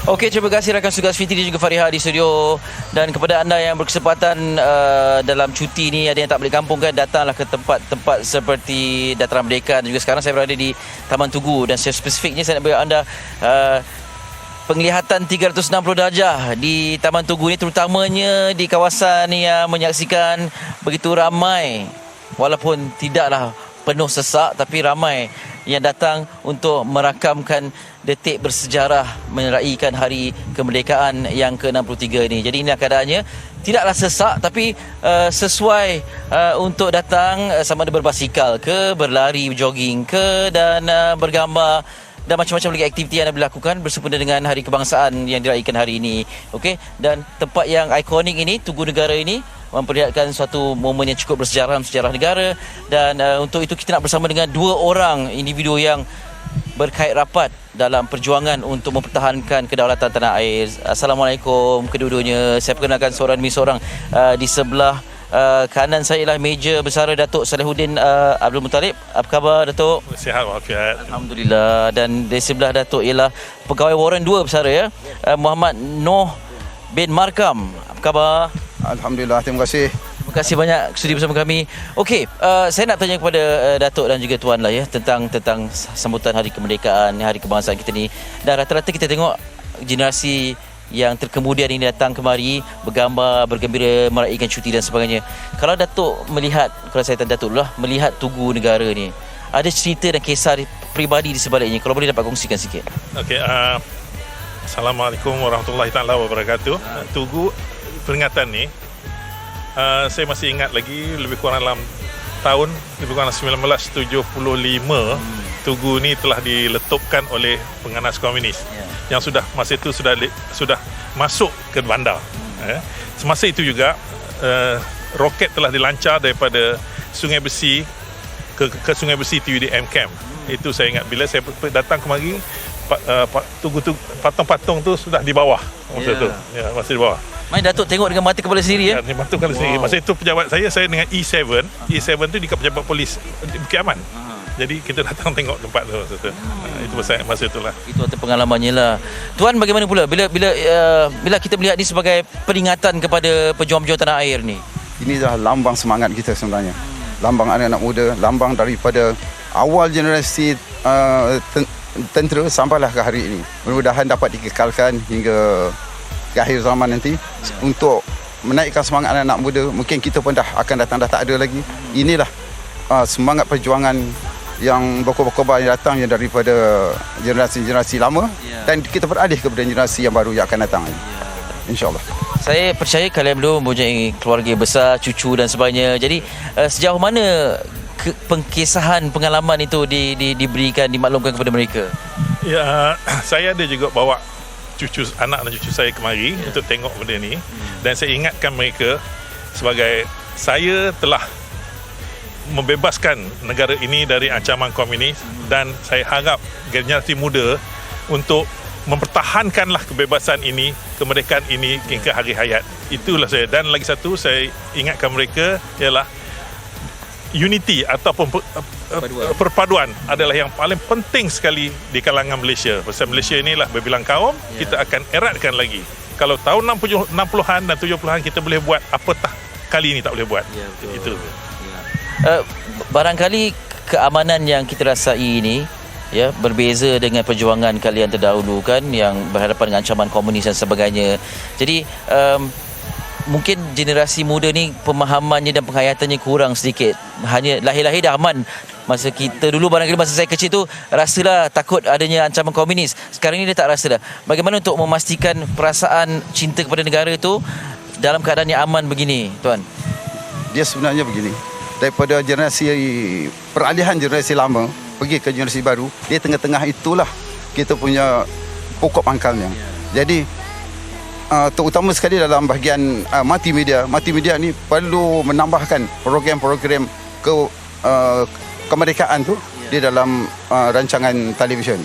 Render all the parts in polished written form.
Okey, terima kasih rakan Sugas Fitri dan juga Fariha di studio. Dan kepada anda yang berkesempatan dalam cuti ni, ada yang tak balik kampung kan, datanglah ke tempat-tempat seperti Dataran Merdeka. Dan juga sekarang saya berada di Taman Tugu, dan secara spesifiknya saya nak bagi anda penglihatan 360 darjah di Taman Tugu ni, terutamanya di kawasan yang menyaksikan begitu ramai, walaupun tidaklah penuh sesak, tapi ramai yang datang untuk merakamkan detik bersejarah meraikan hari kemerdekaan yang ke-63 ini. Jadi inilah keadaannya. Tidaklah sesak, tapi sesuai untuk datang, sama ada berbasikal ke, berlari, jogging ke, dan bergambar dan macam-macam lagi aktiviti yang anda lakukan bersempena dengan Hari Kebangsaan yang diraikan hari ini. Okey, dan tempat yang ikonik ini, Tugu Negara ini, memperlihatkan suatu momen yang cukup bersejarah dalam sejarah negara. Dan untuk itu kita nak bersama dengan dua orang individu yang berkait rapat dalam perjuangan untuk mempertahankan kedaulatan tanah air. Assalamualaikum kedua-duanya. Saya perkenalkan seorang demi seorang. Di sebelah kanan saya ialah Meja Besara Datuk Salihuddin Abdul Muttalib. Apa khabar Datuk? Sihat walafiat. Alhamdulillah. Dan di sebelah Datuk ialah Pegawai Warren 2 Besara ya, Muhammad Noh bin Markam. Apa khabar? Alhamdulillah, terima kasih. Terima kasih banyak sudi bersama kami. Okey, saya nak tanya kepada Datuk dan juga Tuan lah ya, tentang sambutan Hari Kemerdekaan, Hari Kebangsaan kita ni. Dan rata-rata kita tengok generasi yang terkemudian ini datang kemari, bergambar, bergembira, meraikan cuti dan sebagainya. Kalau Datuk melihat, kalau saya tanya Datuk lah, melihat Tugu Negara ni, ada cerita dan kisah peribadi di sebaliknya, kalau boleh dapat kongsikan sikit. Okey, Assalamualaikum warahmatullahi taala wabarakatuh. Tugu peringatan ni, saya masih ingat lagi, lebih kurang dalam tahun lebih kurang 1975, Tugu ni telah diletupkan oleh penganas komunis yang sudah masa itu sudah masuk ke bandar. Semasa itu juga roket telah dilancar daripada Sungai Besi ke Sungai Besi TUDM Camp. Itu saya ingat bila saya datang kemari, patung-patung tu sudah di bawah masa tu. Ya, masih di bawah. Main Datuk tengok dengan mata kepala sendiri ya? Dengan mata kepala sendiri. Masa itu pejabat saya dengan E7. E7 tu dekat pejabat polis di Bukit Aman. Jadi kita datang tengok tempat tu masa tu. Itu masa itulah. Itu atas pengalamannya lah. Tuan, bagaimana pula bila kita melihat ni sebagai peringatan kepada pejuang-pejuang tanah air ni? Ini dah lambang semangat kita sebenarnya. Lambang anak-anak muda, lambang daripada awal generasi tentera sampailah ke hari ini. Mudah-mudahan dapat dikekalkan hingga ke akhir zaman nanti untuk menaikkan semangat anak-anak muda. Mungkin kita pun dah akan datang, dah tak ada lagi. Inilah semangat perjuangan yang berkobar-kobar yang datang yang daripada generasi-generasi lama, dan kita beralih kepada generasi yang baru yang akan datang. InsyaAllah. Saya percaya kalian berdua mempunyai keluarga besar, cucu dan sebagainya. Jadi sejauh mana pengkisahan pengalaman itu diberikan, dimaklumkan kepada mereka? Ya, saya ada juga bawa anak dan cucu saya kemari untuk tengok benda ni, dan saya ingatkan mereka sebagai saya telah membebaskan negara ini dari ancaman komunis, dan saya harap generasi muda untuk mempertahankanlah kebebasan ini, kemerdekaan ini hingga hari hayat. Itulah saya. Dan lagi satu saya ingatkan mereka ialah unity ataupun perpaduan adalah yang paling penting sekali di kalangan Malaysia. Pasal Malaysia inilah berbilang kaum, kita akan eratkan lagi. Kalau tahun 60-an dan 70-an kita boleh buat, apatah kali ini tak boleh buat. Itu. Barangkali keamanan yang kita rasai ini ya berbeza dengan perjuangan kalian terdahulu kan, yang berhadapan dengan ancaman komunis dan sebagainya. Jadi mungkin generasi muda ni pemahamannya dan penghayatannya kurang sedikit. Hanya lahir-lahir dah aman. Masa kita dulu, barangkali masa saya kecil tu, rasalah takut adanya ancaman komunis. Sekarang ni dia tak rasa dah. Bagaimana untuk memastikan perasaan cinta kepada negara tu dalam keadaan yang aman begini, Tuan? Dia sebenarnya begini. Daripada generasi peralihan generasi lama pergi ke generasi baru, dia tengah-tengah itulah kita punya pokok pangkalnya. Jadi terutama sekali dalam bahagian multimedia ni perlu menambahkan program-program kemerdekaan tu di dalam rancangan televisyen.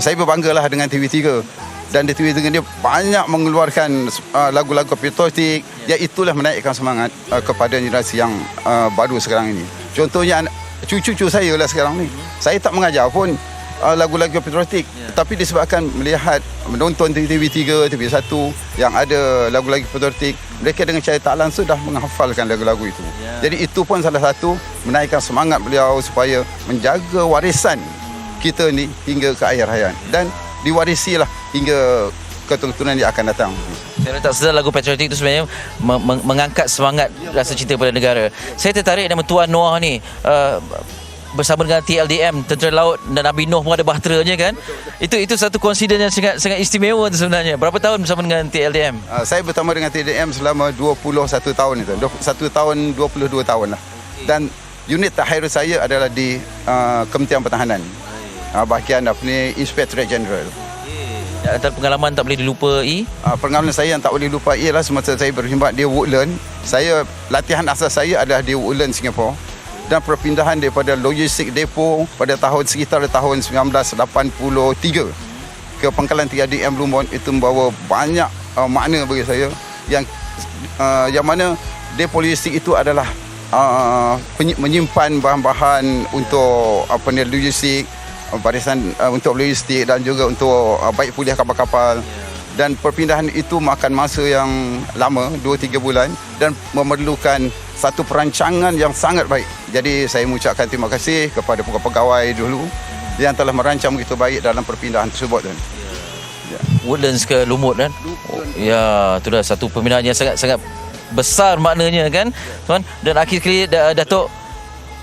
Saya berbanggalah dengan TV3, dan di TV3 dia banyak mengeluarkan lagu-lagu patriotik, yang itulah menaikkan semangat kepada generasi yang baru sekarang ini. Contohnya cucu-cucu saya lah sekarang ni, saya tak mengajar pun, lagu-lagu patriotik. Tapi disebabkan menonton TV3, TV1 yang ada lagu-lagu patriotik, mereka dengan cara tak langsung dah menghafalkan lagu-lagu itu. Jadi itu pun salah satu menaikkan semangat beliau supaya menjaga warisan kita ni hingga ke akhir hayat dan diwarisilah hingga keturunan yang akan datang. Saya tak sedar lagu patriotik itu sebenarnya mengangkat semangat rasa cinta pada negara. Saya tertarik nama Tuan Noah ni, bersama dengan TLDM, Tentera Laut dan Nabi Noh pun ada bahteranya kan. Itu satu konsiden yang sangat istimewa tu sebenarnya. Berapa tahun bersama dengan TLDM? Saya bersama dengan TLDM selama 21 tahun itu. 1 tahun 22 tahun lah. Dan unit terakhir saya adalah di Kementerian Pertahanan. Bahagian Inspectorate General. Antara pengalaman tak boleh dilupai? Pengalaman saya yang tak boleh lupa ialah semasa saya berkhidmat di Woodland. Latihan asas saya adalah di Woodland, Singapura. Dan perpindahan daripada logistik depo pada sekitar tahun 1983 ke pangkalan TLDM Blue Moon itu membawa banyak makna bagi saya yang mana depo logistik itu adalah menyimpan bahan-bahan untuk logistik, barisan untuk logistik dan juga untuk baik pulih kapal-kapal. Dan perpindahan itu makan masa yang lama, 2-3 bulan dan memerlukan satu perancangan yang sangat baik. Jadi saya mengucapkan terima kasih kepada pegawai dulu yang telah merancang begitu baik dalam perpindahan tersebut. Woodlands ke Lumut kan? Ya, itu dah satu pembinaan yang sangat besar maknanya kan, tuan. Dan akhir kali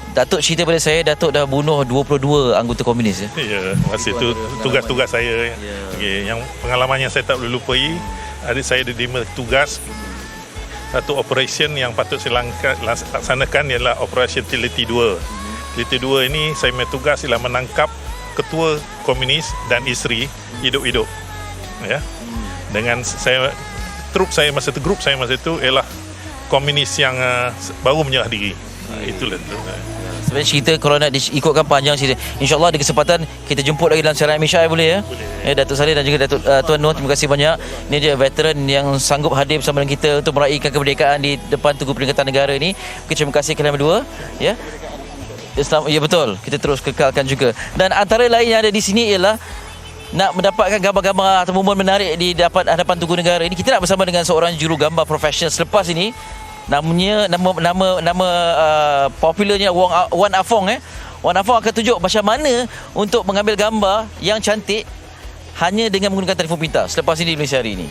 Datuk cerita pada saya, Datuk dah bunuh 22 anggota komunis ya. Ya, masa itu tugas-tugas saya. Okay, yang pengalaman yang saya tak boleh lupai, adik saya diterima tugas satu operation yang patut saya laksanakan ialah Operation Teliti 2. Teliti 2 ini saya punya tugas ialah menangkap ketua komunis dan isteri hidup-hidup. Ya. Dengan grup saya masa itu ialah komunis yang baru menyerah diri. Itulah. Sebenarnya cerita kalau nak ikutkan panjang cerita. InsyaAllah ada kesempatan kita jemput lagi dalam siaran Misha boleh ya. Datuk Saleh dan juga Datuk Tuan Noh, terima kasih banyak. Ini dia veteran yang sanggup hadir bersama dengan kita untuk meraihkan kemerdekaan di depan Tugu Peringatan Negara ini. Terima kasih kalian berdua ya. Islam, ya betul. Kita terus kekalkan juga. Dan antara lain yang ada di sini ialah nak mendapatkan gambar-gambar atau momen menarik di hadapan Tugu Negara ini. Kita nak bersama dengan seorang jurugambar profesional selepas ini. Nama popularnya Wan Afong Wan Afong akan tunjuk macam mana untuk mengambil gambar yang cantik hanya dengan menggunakan telefon pintar selepas ini di Malaysia hari ini.